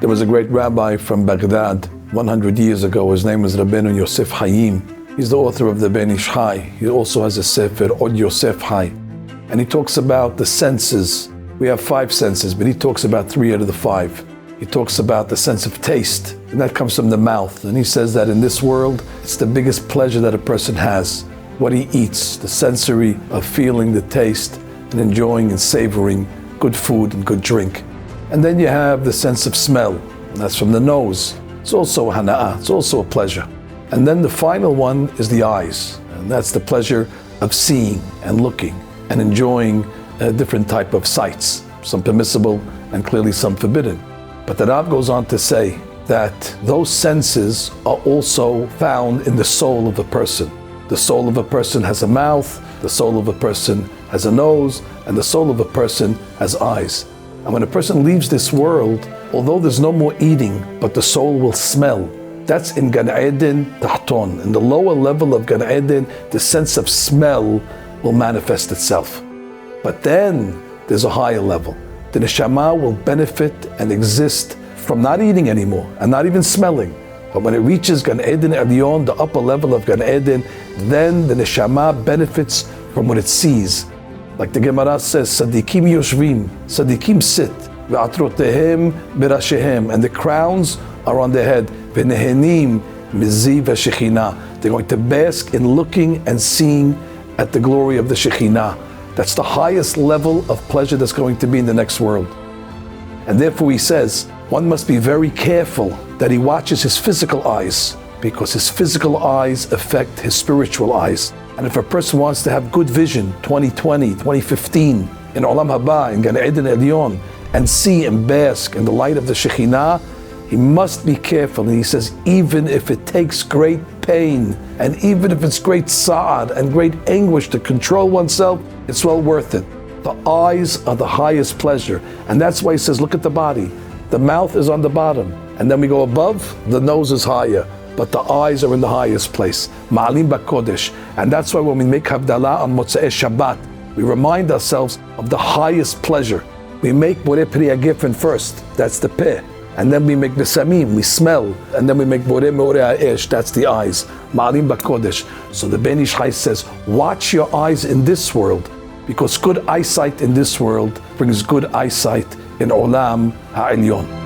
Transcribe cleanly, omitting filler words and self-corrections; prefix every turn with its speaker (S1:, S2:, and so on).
S1: There was a great rabbi from Baghdad 100 years ago. His name was Rabbeinu Yosef Hayim. He's the author of the Ben Ish Chai. He also has a sefer, Od Yosef Chai. And he talks about the senses. We have 5 senses, but he talks about 3 out of the 5. He talks about the sense of taste, and that comes from the mouth. And he says that in this world, it's the biggest pleasure that a person has. What he eats, the sensory of feeling the taste and enjoying and savoring good food and good drink. And then you have the sense of smell, and that's from the nose. It's also hana'ah, it's also a pleasure. And then the final one is the eyes, and that's the pleasure of seeing and looking and enjoying a different type of sights, some permissible and clearly some forbidden. But the Rav goes on to say that those senses are also found in the soul of a person. The soul of a person has a mouth, the soul of a person has a nose, and the soul of a person has eyes. And when a person leaves this world, although there's no more eating, but the soul will smell. That's in Gan Eden Tahton. In the lower level of Gan Eden, the sense of smell will manifest itself. But then there's a higher level. The neshama will benefit and exist from not eating anymore and not even smelling. But when it reaches Gan Eden Elyon, the upper level of Gan Eden, then the neshama benefits from what it sees. Like the Gemara says, Sadikim yoshvim, Sadikim sit, ve'atrotehem berashehem, and the crowns are on their head. Ve'nehenim miziv ha'shekhinah. They're going to bask in looking and seeing at the glory of the Shekhinah. That's the highest level of pleasure that's going to be in the next world. And therefore he says, one must be very careful that he watches his physical eyes, because his physical eyes affect his spiritual eyes. And if a person wants to have good vision, 2020, 2015, in Olam Haba, in Gan Eden Elyon, and see and bask in the light of the Shekhinah, he must be careful. And he says, even if it takes great pain, and even if it's great sa'ad and great anguish to control oneself, it's well worth it. The eyes are the highest pleasure. And that's why he says, look at the body. The mouth is on the bottom. And then we go above, the nose is higher. But the eyes are in the highest place. Ma'alim ba'kodesh. And that's why when we make Havdalah on Motzei Shabbat, we remind ourselves of the highest pleasure. We make Borei Pri HaGefen first. That's the peh. And then we make Besamim, we smell. And then we make Borei Meorei Ha'esh, that's the eyes. Ma'alim ba'kodesh. So the Ben Ish Chai says, watch your eyes in this world, because good eyesight in this world brings good eyesight in Olam Ha'elyon.